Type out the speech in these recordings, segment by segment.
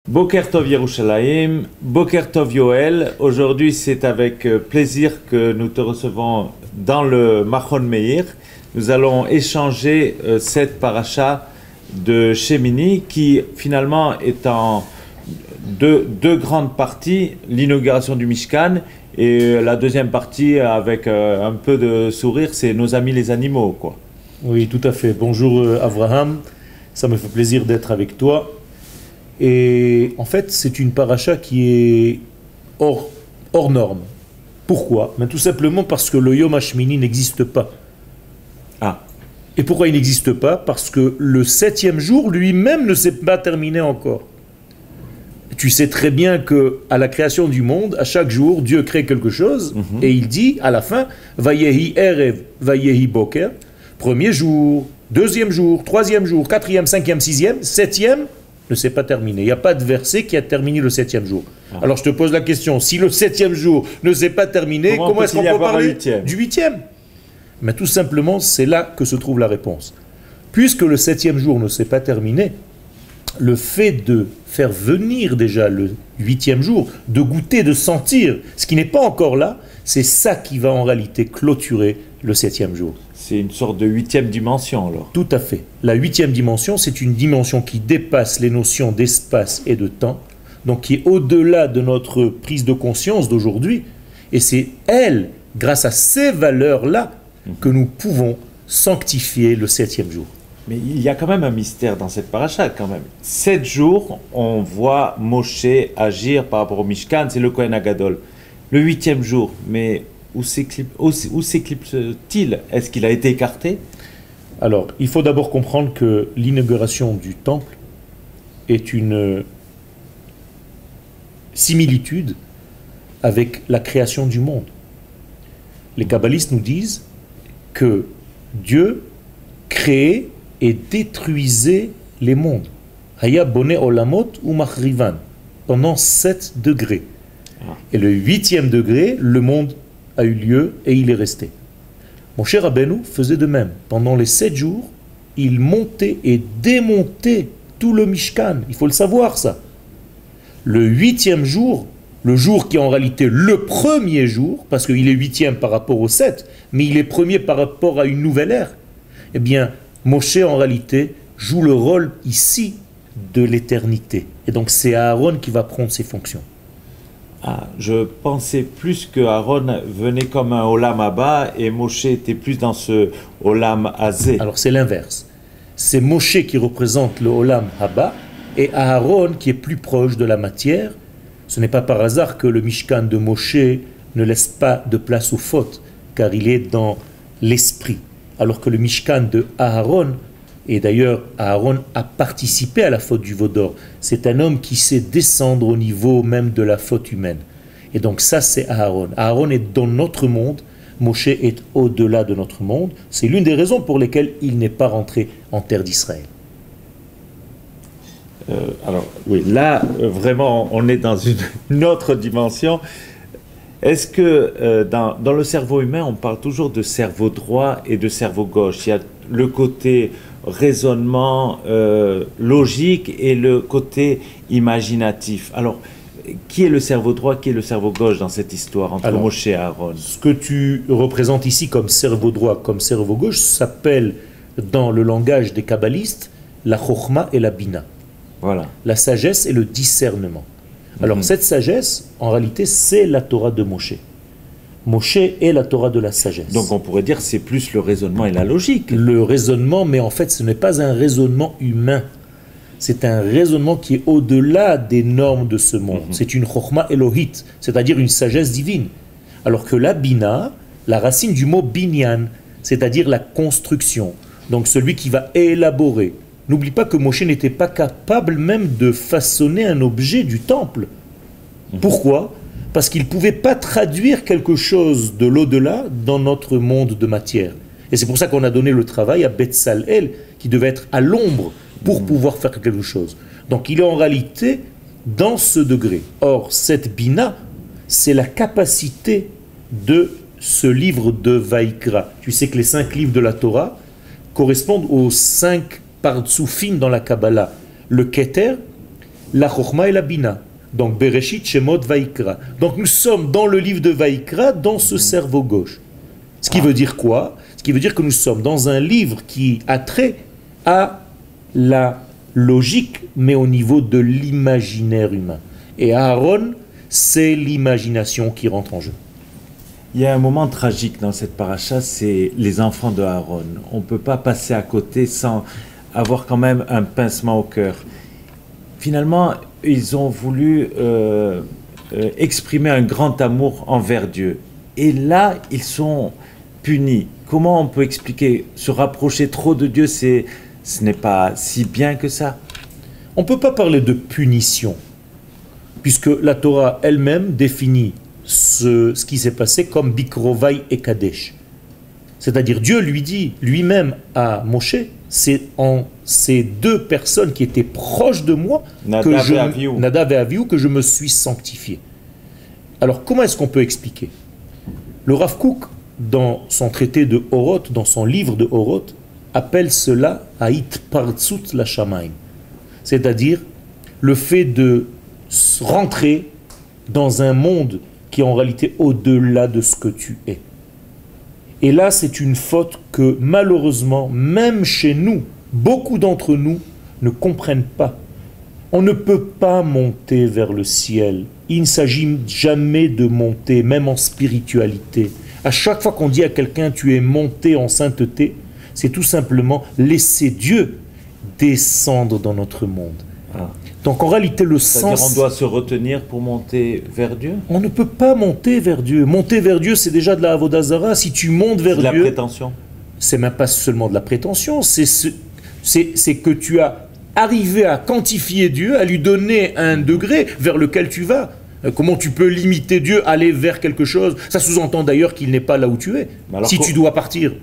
Boker Tov Yerushalayim, Boker Tov Yoel. Aujourd'hui, c'est avec plaisir que nous te recevons dans le Machon Meir. Nous allons échanger cette paracha de Shemini qui finalement est en deux grandes parties, l'inauguration du Mishkan et la deuxième partie avec un peu de sourire, c'est nos amis les animaux, quoi. Oui, tout à fait. Bonjour Abraham, ça me fait plaisir d'être avec toi. Et en fait, c'est une paracha qui est hors norme. Pourquoi? Ben, tout simplement parce que le Yom HaShmini n'existe pas. Ah. Et pourquoi il n'existe pas? Parce que le 7e jour lui-même ne s'est pas terminé encore. Tu sais très bien que à la création du monde, à chaque jour, Dieu crée quelque chose et il dit à la fin Vayehi Erev, Vayehi Boker, premier jour, deuxième jour, troisième jour, quatrième, cinquième, sixième, septième, ne s'est pas terminé. Il n'y a pas de verset qui a terminé le 7e jour. Ah. Alors je te pose la question, si le 7e jour ne s'est pas terminé, comment est-ce qu'on peut parler du 8e? Mais tout simplement, c'est là que se trouve la réponse. Puisque le 7e jour ne s'est pas terminé, le fait de faire venir déjà le 8e jour, de goûter, de sentir ce qui n'est pas encore là, c'est ça qui va en réalité clôturer le 7e jour. C'est une sorte de 8e dimension alors. Tout à fait. La 8e dimension, c'est une dimension qui dépasse les notions d'espace et de temps, donc qui est au-delà de notre prise de conscience d'aujourd'hui. Et c'est elle, grâce à ces valeurs-là, que nous pouvons sanctifier le 7e jour. Mais il y a quand même un mystère dans cette paracha, quand même. 7 jours, on voit Moshe agir par rapport au Mishkan, c'est le Kohen Agadol. Le 8e jour, mais où s'éclipse-t-il? Est-ce qu'il a été écarté? Alors, il faut d'abord comprendre que l'inauguration du temple est une similitude avec la création du monde. Les kabbalistes nous disent que Dieu créait et détruisait les mondes. Haya boné olamot ou machrivan, pendant 7 degrés. Et le 8e degré, le monde a eu lieu et il est resté. Mon cher Rabbeinu faisait de même. Pendant les 7 jours, il montait et démontait tout le Mishkan. Il faut le savoir, ça. Le 8e jour, le jour qui est en réalité le premier jour, parce qu'il est 8e par rapport au 7, mais il est premier par rapport à une nouvelle ère, eh bien, Moshe, en réalité, joue le rôle ici de l'éternité. Et donc, c'est Aaron qui va prendre ses fonctions. Ah, je pensais plus que Aaron venait comme un Olam Abba et Moshe était plus dans ce Olam Azé. Alors, c'est l'inverse. C'est Moshe qui représente le Olam Abba et Aaron qui est plus proche de la matière. Ce n'est pas par hasard que le Mishkan de Moshe ne laisse pas de place aux fautes, car il est dans l'esprit. Alors que le Mishkan de Aaron, et d'ailleurs Aaron a participé à la faute du veau d'or, c'est un homme qui sait descendre au niveau même de la faute humaine. Et donc ça c'est Aaron. Aaron est dans notre monde, Moshe est au-delà de notre monde. C'est l'une des raisons pour lesquelles il n'est pas rentré en terre d'Israël. Alors oui, là vraiment on est dans une autre dimension. Est-ce que dans le cerveau humain, on parle toujours de cerveau droit et de cerveau gauche? Il y a le côté raisonnement logique et le côté imaginatif. Alors, qui est le cerveau droit, qui est le cerveau gauche dans cette histoire entre Moshe et Aaron? Ce que tu représentes ici comme cerveau droit, comme cerveau gauche, s'appelle dans le langage des kabbalistes la chokhma et la bina. Voilà. La sagesse et le discernement. Alors cette sagesse, en réalité, c'est la Torah de Moshe. Moshe est la Torah de la sagesse. Donc on pourrait dire que c'est plus le raisonnement et la logique. Le raisonnement, mais en fait ce n'est pas un raisonnement humain. C'est un raisonnement qui est au-delà des normes de ce monde. C'est une chokhma elohite, c'est-à-dire une sagesse divine. Alors que la bina, la racine du mot binyan, c'est-à-dire la construction. Donc celui qui va élaborer. N'oublie pas que Moshe n'était pas capable même de façonner un objet du temple. Pourquoi? Parce qu'il ne pouvait pas traduire quelque chose de l'au-delà dans notre monde de matière. Et c'est pour ça qu'on a donné le travail à Betsalel, qui devait être à l'ombre pour pouvoir faire quelque chose. Donc il est en réalité dans ce degré. Or, cette bina, c'est la capacité de ce livre de Vaïkra. Tu sais que les 5 livres de la Torah correspondent aux 5 Partsoufim dans la Kabbalah. Le Keter, la Chokhma et la Bina. Donc Bereshit, Shemot, Vaikra. Donc nous sommes dans le livre de Vaikra, dans ce cerveau gauche. Ce qui veut dire quoi? Ce qui veut dire que nous sommes dans un livre qui a trait à la logique, mais au niveau de l'imaginaire humain. Et Aaron, c'est l'imagination qui rentre en jeu. Il y a un moment tragique dans cette paracha, c'est les enfants de Aaron. On ne peut pas passer à côté sans avoir quand même un pincement au cœur. Finalement, ils ont voulu exprimer un grand amour envers Dieu. Et là, ils sont punis. Comment on peut expliquer? Se rapprocher trop de Dieu, ce n'est pas si bien que ça. On ne peut pas parler de punition, puisque la Torah elle-même définit ce qui s'est passé comme Bikrovai et Kadesh. C'est-à-dire Dieu lui dit lui-même à Moshe, c'est en ces deux personnes qui étaient proches de moi, Nadav et Avihu, que je me suis sanctifié. Alors comment est-ce qu'on peut expliquer? Le Rav Kook, dans son traité de Oroth, dans son livre de Oroth, appelle cela Haït Partsut la Shamaim, c'est-à-dire le fait de rentrer dans un monde qui est en réalité au-delà de ce que tu es. Et là, c'est une faute que malheureusement, même chez nous, beaucoup d'entre nous ne comprennent pas. On ne peut pas monter vers le ciel. Il ne s'agit jamais de monter, même en spiritualité. À chaque fois qu'on dit à quelqu'un « tu es monté en sainteté », c'est tout simplement laisser Dieu descendre dans notre monde. Donc en réalité, le sens... C'est-à-dire on doit se retenir pour monter vers Dieu? On ne peut pas monter vers Dieu. Monter vers Dieu, c'est déjà de la Avodah Zara. Si tu montes vers Dieu... C'est de la prétention. C'est même pas seulement de la prétention, c'est que tu as arrivé à quantifier Dieu, à lui donner un degré vers lequel tu vas. Comment tu peux limiter Dieu, aller vers quelque chose? Ça sous-entend d'ailleurs qu'il n'est pas là où tu es. Si tu dois partir...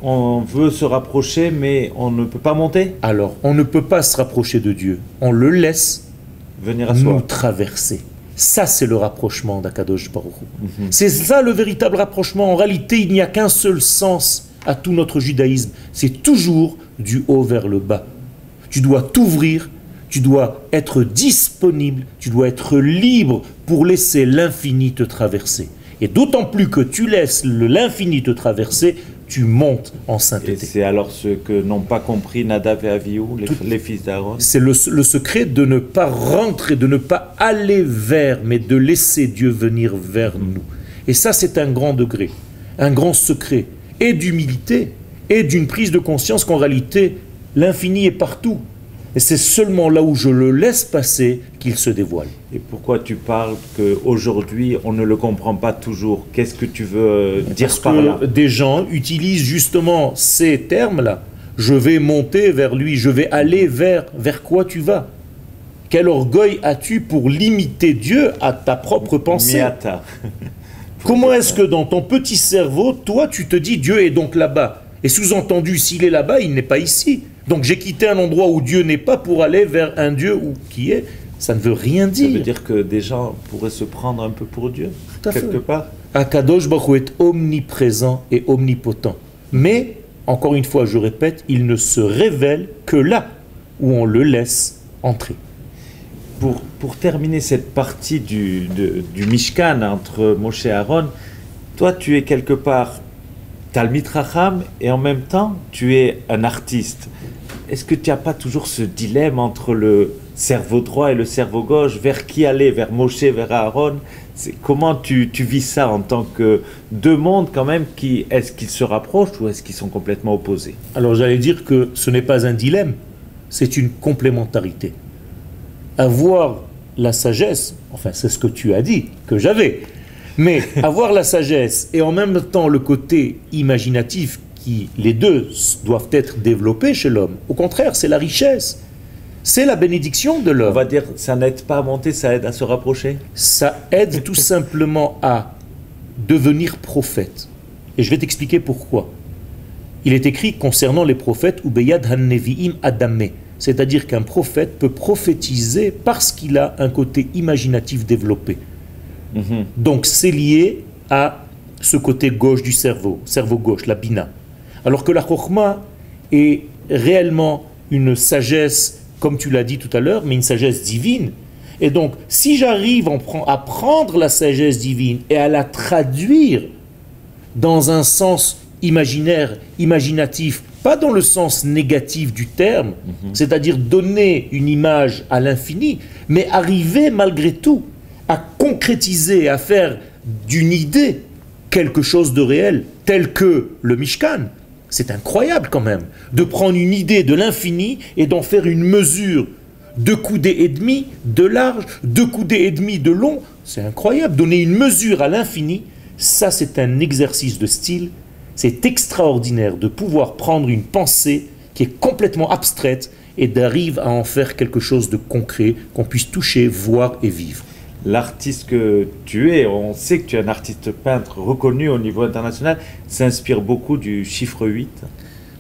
On veut se rapprocher, mais on ne peut pas monter. Alors, on ne peut pas se rapprocher de Dieu. On le laisse venir à nous traverser. Ça, c'est le rapprochement d'Akadosh Baruch Hu. C'est ça le véritable rapprochement. En réalité, il n'y a qu'un seul sens à tout notre judaïsme. C'est toujours du haut vers le bas. Tu dois t'ouvrir, tu dois être disponible, tu dois être libre pour laisser l'infini te traverser. Et d'autant plus que tu laisses l'infini te traverser, tu montes en sainteté. Et c'est alors ce que n'ont pas compris Nadav et Avihu, les fils d'Aaron. C'est le secret de ne pas rentrer, de ne pas aller vers, mais de laisser Dieu venir vers nous. Et ça, c'est un grand degré, un grand secret, et d'humilité, et d'une prise de conscience qu'en réalité, l'infini est partout. Et c'est seulement là où je le laisse passer qu'il se dévoile. Et pourquoi tu parles qu'aujourd'hui, on ne le comprend pas toujours? Qu'est-ce que tu veux dire par là? Parce que des gens utilisent justement ces termes-là. Je vais monter vers lui, je vais aller vers quoi tu vas? Quel orgueil as-tu pour limiter Dieu à ta propre pensée? Miata. Comment est-ce que dans ton petit cerveau, toi, tu te dis Dieu est donc là-bas? Et sous-entendu, s'il est là-bas, il n'est pas ici. Donc j'ai quitté un endroit où Dieu n'est pas pour aller vers un Dieu qui est. Ça ne veut rien dire. Ça veut dire que des gens pourraient se prendre un peu pour Dieu, quelque part. Akadosh Baruch Hu est omniprésent et omnipotent. Mais, encore une fois, je répète, il ne se révèle que là où on le laisse entrer. Pour terminer cette partie du Mishkan entre Moshe et Aaron, toi tu es quelque part Talmid Chacham et en même temps tu es un artiste. Est-ce que tu n'as pas toujours ce dilemme entre le cerveau droit et le cerveau gauche? Vers qui aller? Vers Moshe, vers Aaron? Comment tu vis ça en tant que deux mondes quand même? Est-ce qu'ils se rapprochent ou est-ce qu'ils sont complètement opposés? Alors j'allais dire que ce n'est pas un dilemme, c'est une complémentarité. Avoir la sagesse, enfin c'est ce que tu as dit, que j'avais, mais avoir la sagesse et en même temps le côté imaginatif, les deux doivent être développés chez l'homme. Au contraire, c'est la richesse. C'est la bénédiction de l'homme. On va dire, ça n'aide pas à monter, ça aide à se rapprocher? Ça aide tout simplement à devenir prophète. Et je vais t'expliquer pourquoi. Il est écrit concernant les prophètes, Ubeyad han-nevi'im adamé. C'est-à-dire qu'un prophète peut prophétiser parce qu'il a un côté imaginatif développé. Donc c'est lié à ce côté gauche du cerveau gauche, la bina. Alors que la chokhma est réellement une sagesse comme tu l'as dit tout à l'heure, mais une sagesse divine. Et donc, si j'arrive à prendre la sagesse divine et à la traduire dans un sens imaginaire, imaginatif, pas dans le sens négatif du terme, c'est-à-dire donner une image à l'infini, mais arriver malgré tout à concrétiser, à faire d'une idée quelque chose de réel, tel que le Mishkan. C'est incroyable quand même, de prendre une idée de l'infini et d'en faire une mesure 2 coudées et demi de large, 2 coudées et demi de long. C'est incroyable, donner une mesure à l'infini, ça c'est un exercice de style. C'est extraordinaire de pouvoir prendre une pensée qui est complètement abstraite et d'arriver à en faire quelque chose de concret, qu'on puisse toucher, voir et vivre. L'artiste que tu es, on sait que tu es un artiste peintre reconnu au niveau international, s'inspire beaucoup du chiffre 8.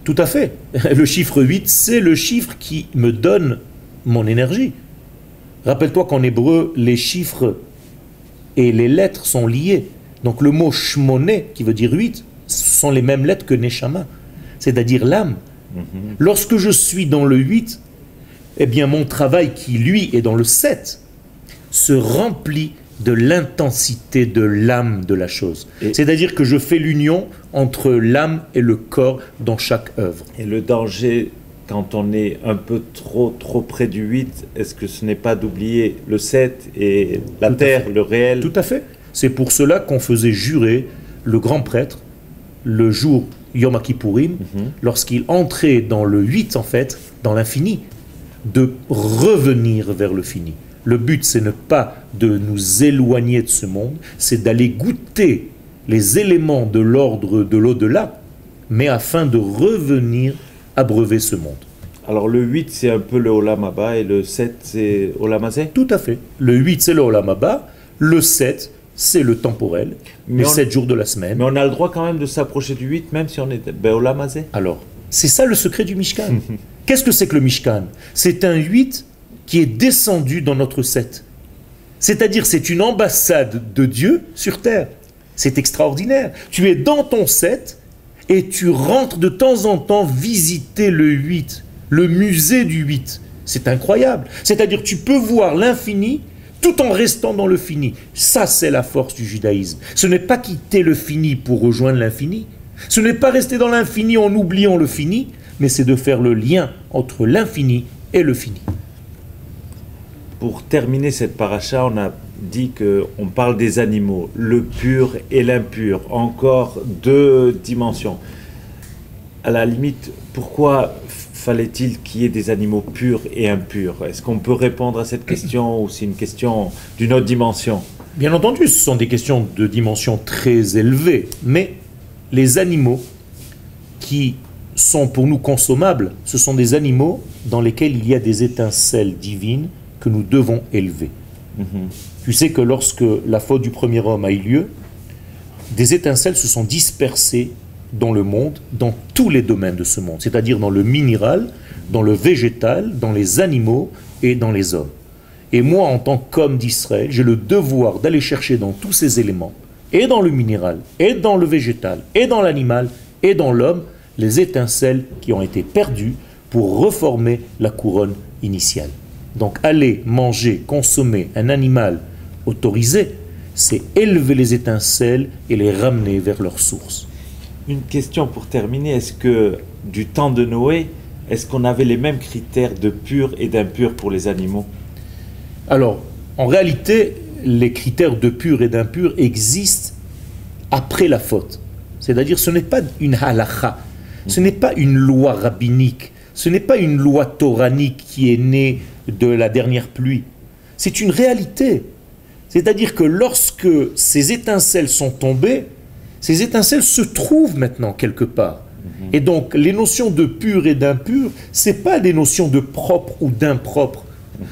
Tout à fait. Le chiffre 8, c'est le chiffre qui me donne mon énergie. Rappelle-toi qu'en hébreu, les chiffres et les lettres sont liés. Donc le mot shmoné, qui veut dire 8, sont les mêmes lettres que neshama, c'est-à-dire l'âme. Lorsque je suis dans le 8, eh bien mon travail qui lui est dans le 7 se remplit de l'intensité de l'âme de la chose. C'est-à-dire que je fais l'union entre l'âme et le corps dans chaque œuvre. Et le danger, quand on est un peu trop près du 8, est-ce que ce n'est pas d'oublier le 7 et la terre, le réel? Tout à fait. C'est pour cela qu'on faisait jurer le grand prêtre le jour Yom Kippourim, lorsqu'il entrait dans le 8 en fait, dans l'infini, de revenir vers le fini. Le but, c'est ne pas de nous éloigner de ce monde, c'est d'aller goûter les éléments de l'ordre de l'au-delà, mais afin de revenir abreuver ce monde. Alors le 8, c'est un peu le Olam Haba et le 7, c'est Olam Hazé? Tout à fait. Le 8, c'est le Olam Haba, le 7, c'est le temporel, les 7 jours de la semaine. Mais on a le droit quand même de s'approcher du 8, même si on est Olam Hazé? Alors, c'est ça le secret du Mishkan. Qu'est-ce que c'est que le Mishkan? C'est un 8 qui est descendu dans notre 7. C'est-à-dire, c'est une ambassade de Dieu sur terre. C'est extraordinaire. Tu es dans ton 7 et tu rentres de temps en temps visiter le 8, le musée du 8. C'est incroyable. C'est-à-dire, tu peux voir l'infini tout en restant dans le fini. Ça, c'est la force du judaïsme. Ce n'est pas quitter le fini pour rejoindre l'infini. Ce n'est pas rester dans l'infini en oubliant le fini, mais c'est de faire le lien entre l'infini et le fini. Pour terminer cette paracha, on a dit qu'on parle des animaux, le pur et l'impur, encore 2 dimensions. À la limite, pourquoi fallait-il qu'il y ait des animaux purs et impurs? Est-ce qu'on peut répondre à cette question ou c'est une question d'une autre dimension? Bien entendu, ce sont des questions de dimension très élevée, mais les animaux qui sont pour nous consommables, ce sont des animaux dans lesquels il y a des étincelles divines que nous devons élever. Tu sais que lorsque la faute du premier homme a eu lieu, des étincelles se sont dispersées dans le monde, dans tous les domaines de ce monde, c'est-à-dire dans le minéral, dans le végétal, dans les animaux et dans les hommes. Et moi, en tant qu'homme d'Israël, j'ai le devoir d'aller chercher dans tous ces éléments, et dans le minéral, et dans le végétal, et dans l'animal, et dans l'homme, les étincelles qui ont été perdues pour reformer la couronne initiale. Donc aller manger, consommer un animal autorisé, c'est élever les étincelles et les ramener vers leur source. Une question pour terminer, est-ce que du temps de Noé, est-ce qu'on avait les mêmes critères de pur et d'impur pour les animaux? Alors, en réalité, les critères de pur et d'impur existent après la faute. C'est-à-dire, ce n'est pas une halakha, ce n'est pas une loi rabbinique, ce n'est pas une loi toranique qui est née de la dernière pluie. C'est une réalité. C'est-à-dire que lorsque ces étincelles sont tombées, ces étincelles se trouvent maintenant quelque part. Et donc, les notions de pur et d'impur, ce n'est pas des notions de propre ou d'impropre.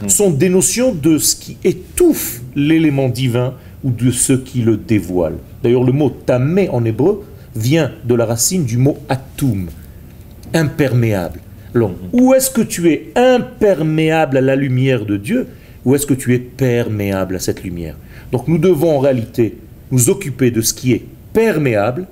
Ce sont des notions de ce qui étouffe l'élément divin ou de ce qui le dévoile. D'ailleurs, le mot tamé en hébreu vient de la racine du mot atum, imperméable. Alors, où est-ce que tu es imperméable à la lumière de Dieu, ou est-ce que tu es perméable à cette lumière? Donc nous devons en réalité nous occuper de ce qui est perméable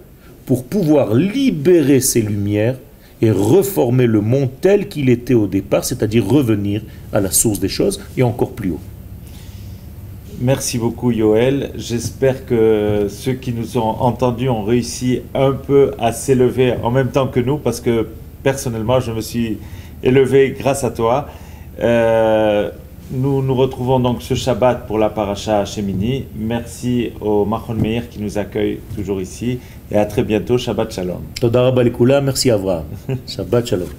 pour pouvoir libérer ces lumières et reformer le monde tel qu'il était au départ, c'est-à-dire revenir à la source des choses et encore plus haut. Merci beaucoup Yoël. J'espère que ceux qui nous ont entendus ont réussi un peu à s'élever en même temps que nous, parce que personnellement je me suis élevé grâce à toi. Nous nous retrouvons donc ce Shabbat pour la paracha Shemini. Merci au Machon Meir qui nous accueille toujours ici et à très bientôt. Shabbat Shalom. Toda rabba likula, merci Avraham. Shabbat Shalom.